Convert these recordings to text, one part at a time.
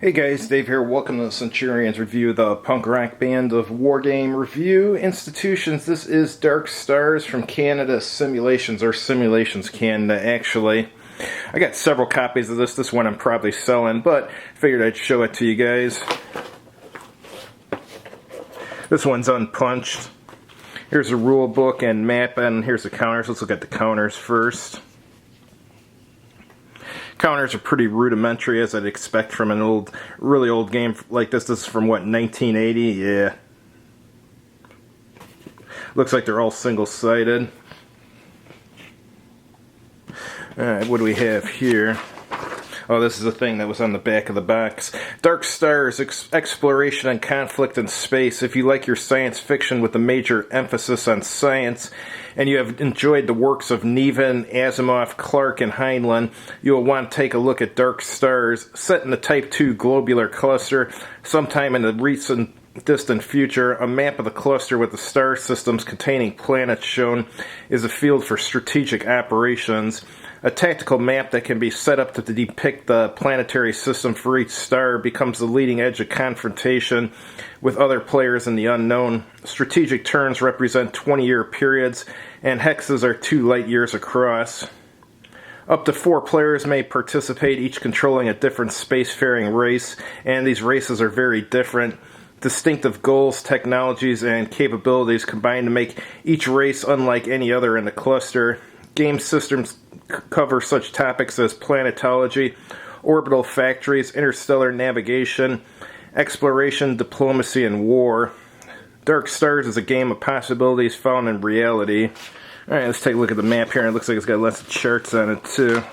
Hey guys, Dave here. Welcome to the Centurions review, the punk rock band of Wargame Review Institutions. This is Dark Stars from Canada Simulations, or Simulations Canada, actually. I got several copies of this. This one I'm probably selling, but figured I'd show it to you guys. This one's unpunched. Here's a rule book and map, and here's the counters. Let's look at the counters first. Counters are pretty rudimentary, as I'd expect from an really old game like this. This is from, what, 1980? Yeah. Looks like they're all single-sided. Alright, what do we have here? Oh, this is a thing that was on the back of the box. Dark Stars, Exploration and Conflict in Space. If you like your science fiction with a major emphasis on science, and you have enjoyed the works of Niven, Asimov, Clarke, and Heinlein, you will want to take a look at Dark Stars, set in the Type 2 globular cluster, sometime in the recent distant future. A map of the cluster with the star systems containing planets shown is a field for strategic operations. A tactical map that can be set up to depict the planetary system for each star becomes the leading edge of confrontation with other players in the unknown. Strategic turns represent 20-year periods, and hexes are 2 light years across. Up to 4 players may participate, each controlling a different spacefaring race, and these races are very different. Distinctive goals, technologies, and capabilities combine to make each race unlike any other in the cluster. Game systems cover such topics as planetology, orbital factories, interstellar navigation, exploration, diplomacy, and war. Dark Stars is a game of possibilities found in reality. Alright, let's take a look at the map here. It looks like it's got lots of charts on it, too.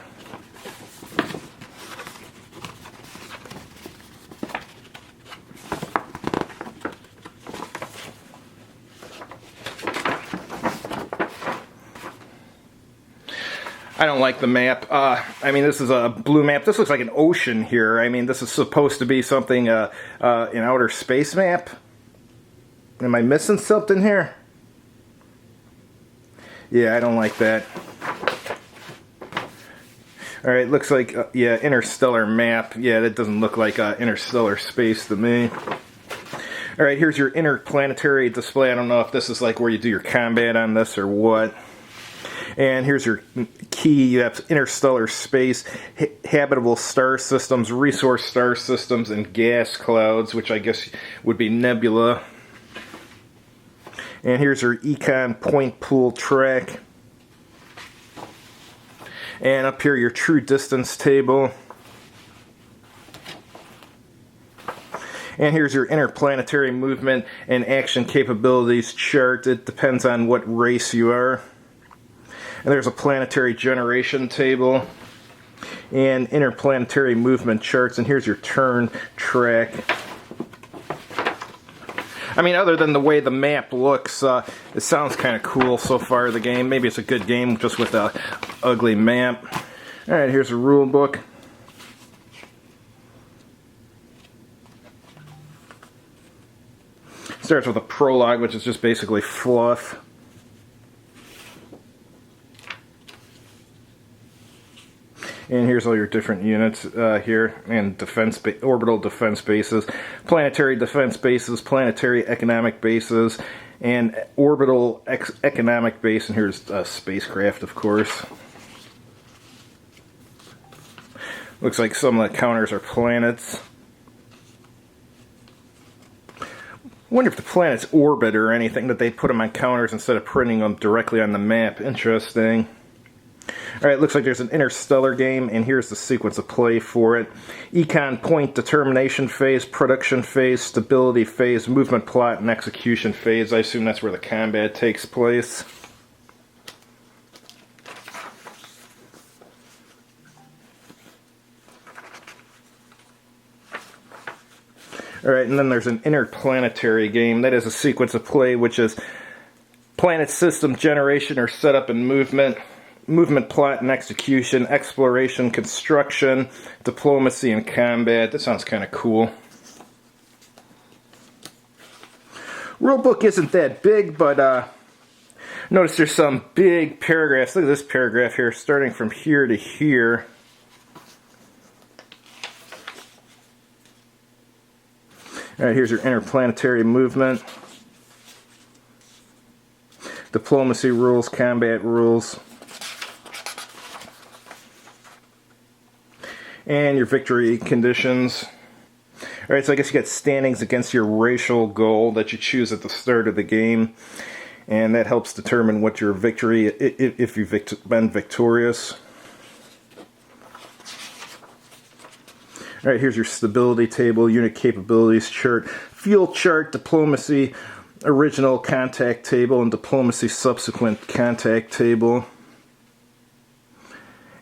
I don't like the map. I mean, this is a blue map. This looks like an ocean here. I mean, this is supposed to be something, an outer space map. Am I missing something here? Yeah, I don't like that. Alright, looks like, yeah, interstellar map. Yeah, that doesn't look like interstellar space to me. Alright, here's your interplanetary display. I don't know if this is like where you do your combat on this or what. And here's your key. You have interstellar space, habitable star systems, resource star systems, and gas clouds, which I guess would be nebula. And here's your econ point pool track. And up here, your true distance table. And here's your interplanetary movement and action capabilities chart. It depends on what race you are. And there's a planetary generation table and interplanetary movement charts. And here's your turn track. I mean, other than the way the map looks, it sounds kind of cool so far, the game. Maybe it's a good game just with a ugly map. Alright, here's a rule book. Starts with a prologue, which is just basically fluff. And here's all your different units here, and orbital defense bases, planetary defense bases, planetary economic bases, and orbital economic base. And here's a spacecraft, of course. Looks like some of the counters are planets. I wonder if the planets orbit or anything, that they put them on counters instead of printing them directly on the map. Interesting. Alright, looks like there's an interstellar game, and here's the sequence of play for it. Econ point, determination phase, production phase, stability phase, movement plot, and execution phase. I assume that's where the combat takes place. Alright, and then there's an interplanetary game. That is a sequence of play, which is planet system generation or setup and movement. Movement, plot, and execution, exploration, construction, diplomacy, and combat. That sounds kind of cool. Rulebook isn't that big, but notice there's some big paragraphs. Look at this paragraph here, starting from here to here. Alright, here's your interplanetary movement. Diplomacy rules, combat rules. And your victory conditions. Alright, so I guess you got standings against your racial goal that you choose at the start of the game. And that helps determine what your victory, if you've been victorious. Alright, here's your stability table, unit capabilities chart, fuel chart, diplomacy, original contact table, and diplomacy subsequent contact table.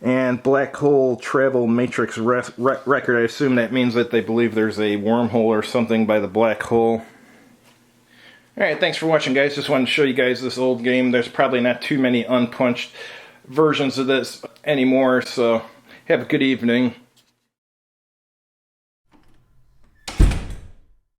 And black hole travel matrix record. I assume that means that they believe there's a wormhole or something by the black hole. Alright, thanks for watching, guys. Just wanted to show you guys this old game. There's probably not too many unpunched versions of this anymore, so have a good evening.